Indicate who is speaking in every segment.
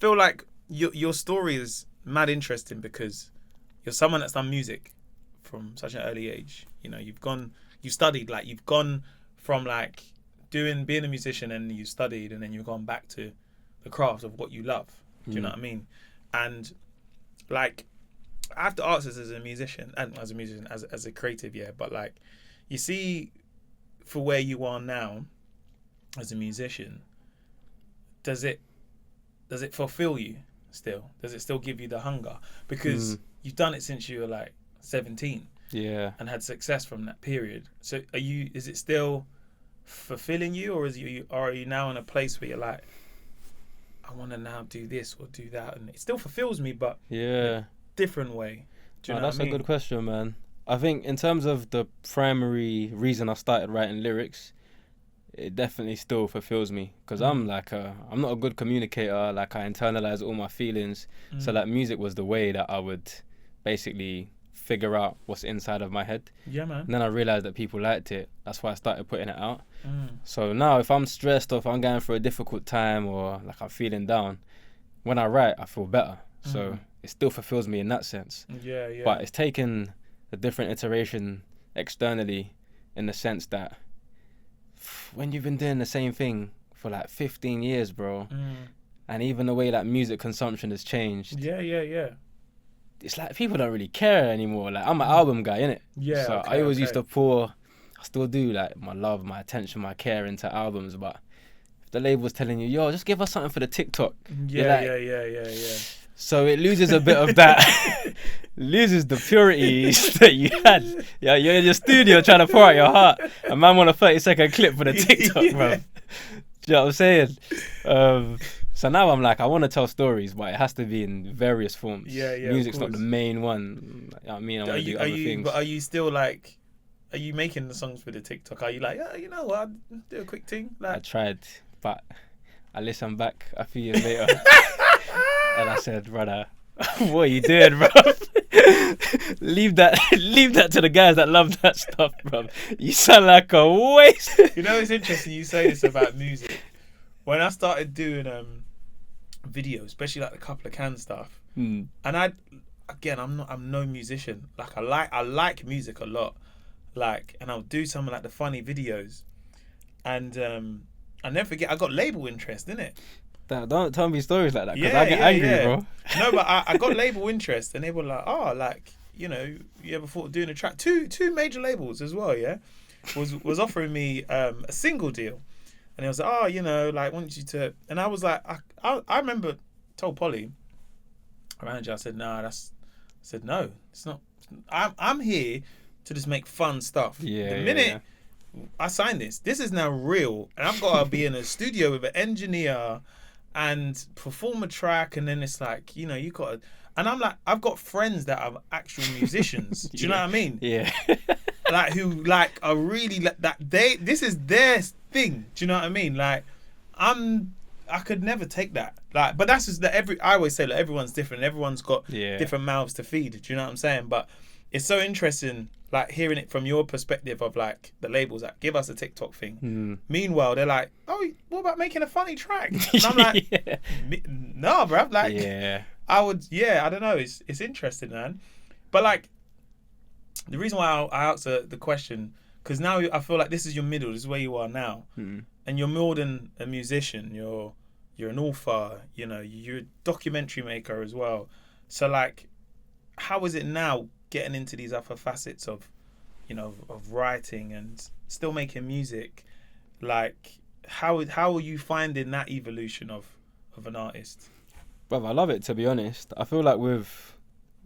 Speaker 1: feel like your story is mad interesting because you're someone that's done music from such an early age. You know, you studied, like you've gone from like being a musician, and you studied, and then you've gone back to the craft of what you love. Do you know what I mean? And like, I have to ask this as a musician, and as a creative, yeah. But like, you see, for where you are now, as a musician, does it fulfill you still? Does it still give you the hunger? Because you've done it since you were like 17.
Speaker 2: Yeah.
Speaker 1: And had success from that period. So is it still fulfilling you, or are you now in a place where you're like, I want to now do this or do that, and it still fulfills me, but in a different way? Do you know
Speaker 2: that's
Speaker 1: what I mean?
Speaker 2: a good question, man. I think in terms of the primary reason I started writing lyrics, it definitely still fulfills me, because I'm not a good communicator. Like, I internalize all my feelings. So like, music was the way that I would basically figure out what's inside of my head.
Speaker 1: Yeah, man.
Speaker 2: And then I realized that people liked it. That's why I started putting it out. So now if I'm stressed, or if I'm going through a difficult time, or like I'm feeling down, when I write, I feel better. So it still fulfills me in that sense.
Speaker 1: Yeah.
Speaker 2: But it's taken a different iteration externally, in the sense that when you've been doing the same thing for like 15 years, bro, and even the way that music consumption has changed.
Speaker 1: Yeah.
Speaker 2: It's like people don't really care anymore. Like, I'm an album guy, innit?
Speaker 1: Yeah.
Speaker 2: So I always used to pour, I still do, like, my love, my attention, my care into albums. But if the label's telling you, yo, just give us something for the TikTok.
Speaker 1: Yeah.
Speaker 2: So it loses a bit of that, loses the purity that you had. Yeah, you're in your studio trying to pour out your heart. A man want a 30-second clip for the TikTok, bro. Do you know what I'm saying? So now I'm like, I want to tell stories, but it has to be in various forms.
Speaker 1: Yeah.
Speaker 2: Music's not the main one. You know what I mean, I want to do other things.
Speaker 1: But are you still like, are you making the songs for the TikTok? Are you like, you know what, I'll do a quick thing? Like,
Speaker 2: I tried, but I listened back a few years later, and I said, brother, what are you doing, bro? leave that to the guys that love that stuff, bro. You sound like a waste.
Speaker 1: You know, it's interesting you say this about music. When I started doing videos, especially like the Couple of Cans stuff, and I'm no musician. Like, I like music a lot, like, and I'll do some of like the funny videos, and I never forget, I got label interest, innit?
Speaker 2: Don't tell me stories like that, because I get angry, bro.
Speaker 1: No, but I got label interest, and they were like, oh, like, you know, you ever thought of doing a track? Two major labels as well, yeah, was offering me a single deal. And he was like, oh, you know, like, want you to... And I was like, I remember, told Polly, our manager, I said, no, it's not. I'm here to just make fun stuff.
Speaker 2: Yeah,
Speaker 1: the minute I signed this is now real. And I've got to be in a studio with an engineer and perform a track. And then it's like, you know, you got to... And I'm like, I've got friends that are actual musicians. Do you know what I mean?
Speaker 2: Yeah.
Speaker 1: Like, who, like, are really... like that. This is their thing. Do you know what I mean? Like, I could never take that. Like, but that's just that I always say, like, everyone's different. Everyone's got different mouths to feed. Do you know what I'm saying? But it's so interesting, like, hearing it from your perspective of, like, the labels that give us a TikTok thing. Meanwhile, they're like, oh, what about making a funny track? And I'm like, no, bruv. Like, I don't know. It's interesting, man. But, like, the reason why I answer the question, because now I feel like this is your middle. This is where you are now, and you're more than a musician. You're an author. You know, you're a documentary maker as well. So, like, how is it now getting into these other facets of, you know, of writing and still making music? Like, how are you finding that evolution of an artist?
Speaker 2: Brother, I love it, to be honest. I feel like with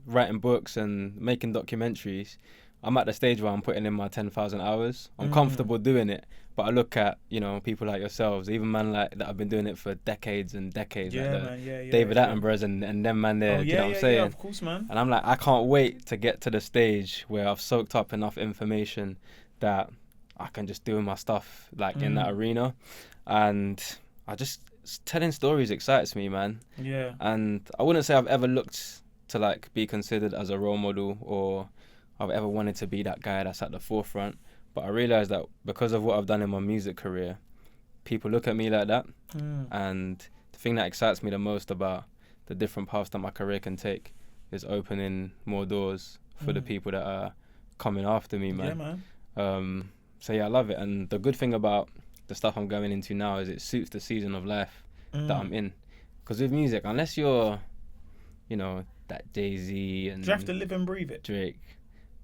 Speaker 2: writing books and making documentaries, I'm at the stage where I'm putting in my 10,000 hours. I'm comfortable doing it, but I look at, you know, people like yourselves, even man like that have been doing it for decades and decades, David Attenborough's and them man there. Do you know what I'm saying?
Speaker 1: Yeah, of course, man.
Speaker 2: And I'm like, I can't wait to get to the stage where I've soaked up enough information that I can just do my stuff, like, in that arena. And telling stories excites me, man.
Speaker 1: Yeah.
Speaker 2: And I wouldn't say I've ever looked to, like, be considered as a role model, or I've ever wanted to be that guy that's at the forefront. But I realised that because of what I've done in my music career, people look at me like that, and the thing that excites me the most about the different paths that my career can take is opening more doors for the people that are coming after me, man.
Speaker 1: Yeah, man.
Speaker 2: So yeah, I love it. And the good thing about the stuff I'm going into now is it suits the season of life that I'm in. Because with music, unless you're, you know, that Jay-Z and
Speaker 1: Do you have to live and breathe it?
Speaker 2: Drake,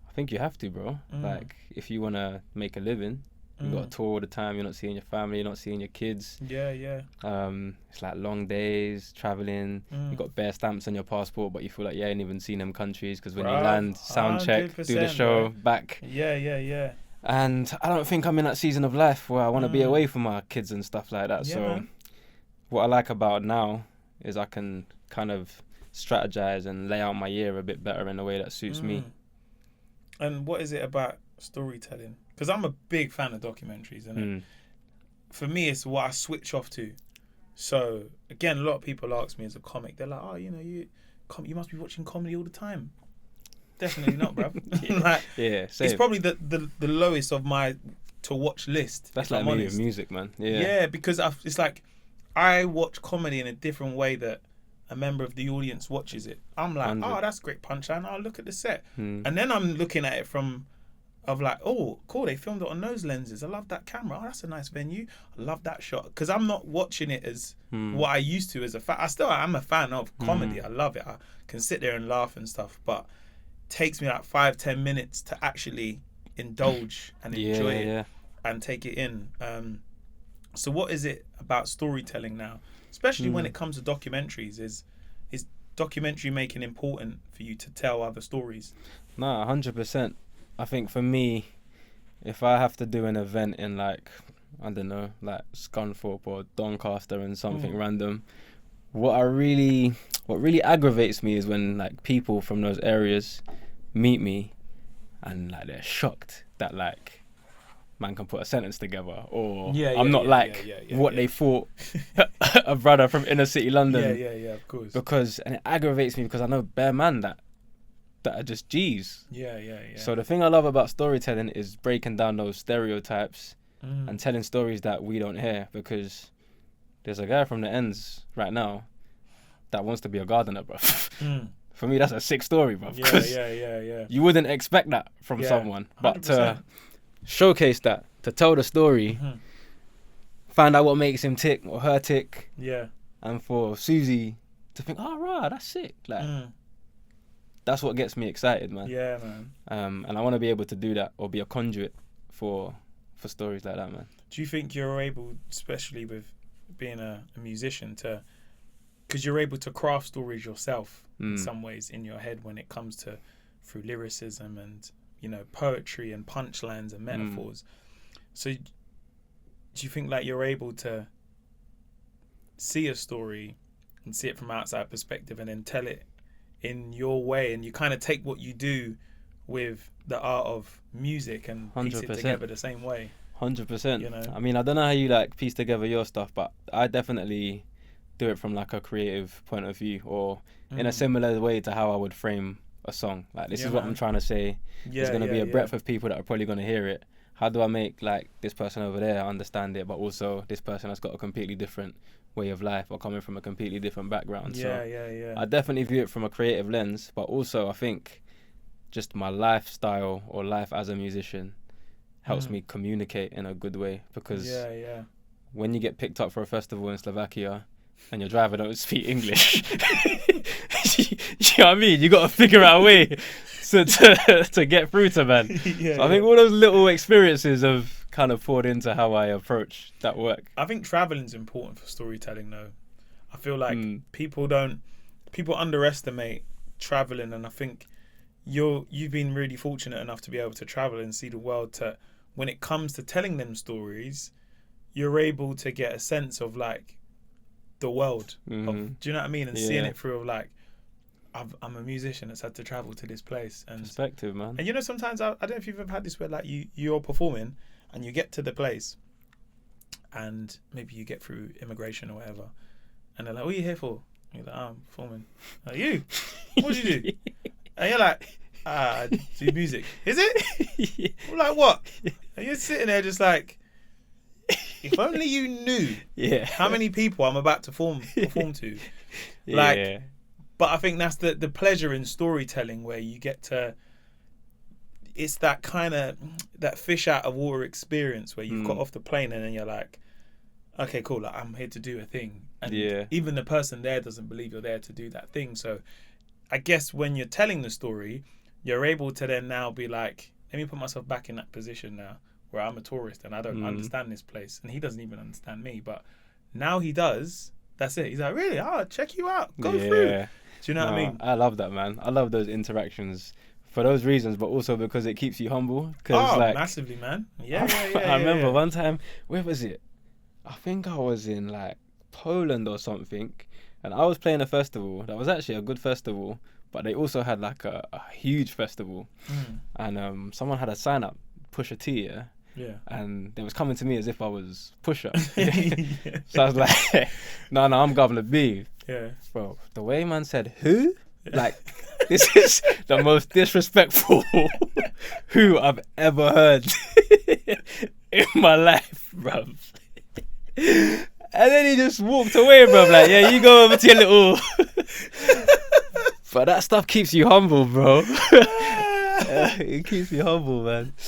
Speaker 2: I think you have to, bro. Like, if you want to make a living, you got to tour all the time. You're not seeing your family. You're not seeing your kids.
Speaker 1: Yeah.
Speaker 2: It's like long days, traveling. You got bare stamps on your passport, but you feel like you ain't even seen them countries because when you land, sound check, do the show, bro. Back.
Speaker 1: Yeah.
Speaker 2: And I don't think I'm in that season of life where I want to be away from my kids and stuff like that.
Speaker 1: Yeah,
Speaker 2: so
Speaker 1: man.
Speaker 2: what I like about now is I can kind of strategize and lay out my year a bit better in a way that suits me.
Speaker 1: And what is it about storytelling? Because I'm a big fan of documentaries, and for me, it's what I switch off to. So again, a lot of people ask me as a comic, they're like, "Oh, you know, you must be watching comedy all the time." Definitely not, bro. Like,
Speaker 2: yeah, same.
Speaker 1: it's probably the lowest of my to watch list.
Speaker 2: That's like me with music, man. Yeah,
Speaker 1: because it's like I watch comedy in a different way that a member of the audience watches it. I'm like,
Speaker 2: 100.
Speaker 1: oh, that's a great punchline. Oh, look at the set. And then I'm looking at it of like, oh, cool, they filmed it on those lenses. I love that camera. Oh, that's a nice venue. I love that shot. Because I'm not watching it as what I used to as a fan. I am a fan of comedy. I love it. I can sit there and laugh and stuff, but it takes me like 5-10 minutes to actually indulge and enjoy it and take it in. So what is it about storytelling now, especially when it comes to documentaries? Is documentary making important for you to tell other stories?
Speaker 2: No, 100%. I think for me, if I have to do an event in like, I don't know, like Scunthorpe or Doncaster and something random, what really aggravates me is when like people from those areas meet me and like they're shocked that like man can put a sentence together, or I'm not what they thought a brother from inner city London.
Speaker 1: Yeah, of course.
Speaker 2: And it aggravates me because I know bare man that are just G's.
Speaker 1: Yeah.
Speaker 2: So the thing I love about storytelling is breaking down those stereotypes and telling stories that we don't hear, because there's a guy from the ends right now that wants to be a gardener, bro. For me, that's a sick story, bro.
Speaker 1: Yeah.
Speaker 2: You wouldn't expect that from someone, but
Speaker 1: 100%.
Speaker 2: to showcase that, to tell the story, find out what makes him tick or her tick, and for Susie to think, oh, right, that's sick. Like, that's what gets me excited, man.
Speaker 1: Yeah, man.
Speaker 2: And I want to be able to do that or be a conduit for stories like that, man.
Speaker 1: Do you think you're able, especially with being a musician, because you're able to craft stories yourself in some ways in your head when it comes to through lyricism and, you know, poetry and punchlines and metaphors. So do you think like you're able to see a story and see it from outside perspective and then tell it in your way, and you kind of take what you do with the art of music and piece
Speaker 2: 100%.
Speaker 1: it together the same way?
Speaker 2: 100%.
Speaker 1: You know?
Speaker 2: I mean, I don't know how you like piece together your stuff, but I definitely do it from like a creative point of view, or in a similar way to how I would frame a song. Like, this is what I'm trying to say. There's going to be a breadth of people that are probably going to hear it. How do I make like this person over there understand it, but also this person has got a completely different way of life or coming from a completely different background?
Speaker 1: Yeah.
Speaker 2: I definitely view it from a creative lens, but also I think just my lifestyle or life as a musician helps me communicate in a good way, because when you get picked up for a festival in Slovakia and your driver don't speak English, you know what I mean? You got to figure out a way to get through to man. So I think all those little experiences have kind of poured into how I approach that work.
Speaker 1: I think traveling's important for storytelling, though. I feel like people underestimate traveling, and I think you've been really fortunate enough to be able to travel and see the world. To when it comes to telling them stories, you're able to get a sense of like the world. Do you know what I mean? And seeing it through of like, I'm a musician that's had to travel to this place. And
Speaker 2: perspective, man.
Speaker 1: And you know, sometimes I don't know if you've ever had this where like you're performing and you get to the place, and maybe you get through immigration or whatever, and they're like, "What are you here for?" And you're like, "Oh, I'm performing." Like, you? What do you do? And you're like, I do music. Is it? I'm like, what? And you're sitting there just like, If only you knew
Speaker 2: Yeah.
Speaker 1: how many people I'm about to perform to.
Speaker 2: Yeah.
Speaker 1: Like, but I think that's the pleasure in storytelling, where you get to. It's that kind of that fish out of water experience where you've got off the plane and then you're like, okay, cool. Like, I'm here to do a thing, and even the person there doesn't believe you're there to do that thing. So, I guess when you're telling the story, you're able to then now be like, let me put myself back in that position now, where I'm a tourist and I don't understand this place, and he doesn't even understand me, but now he does. That's it. He's like, really? Oh, check you out. Go through. Do you know what I mean?
Speaker 2: I love that, man. I love those interactions for those reasons, but also because it keeps you humble.
Speaker 1: Oh,
Speaker 2: like,
Speaker 1: massively, man. Yeah.
Speaker 2: I remember one time, where was it? I think I was in like Poland or something, and I was playing a festival that was actually a good festival, but they also had like a huge festival, and someone had a sign up, Pusha T, yeah, and they was coming to me as if I was Pusha. So I was like, no, I'm Governor B. Yeah, bro. The way man said who, like, this is the most disrespectful who I've ever heard in my life, bruv. And then he just walked away, bruv. Like, yeah, you go over to your little. But that stuff keeps you humble, bro. It keeps you humble, man.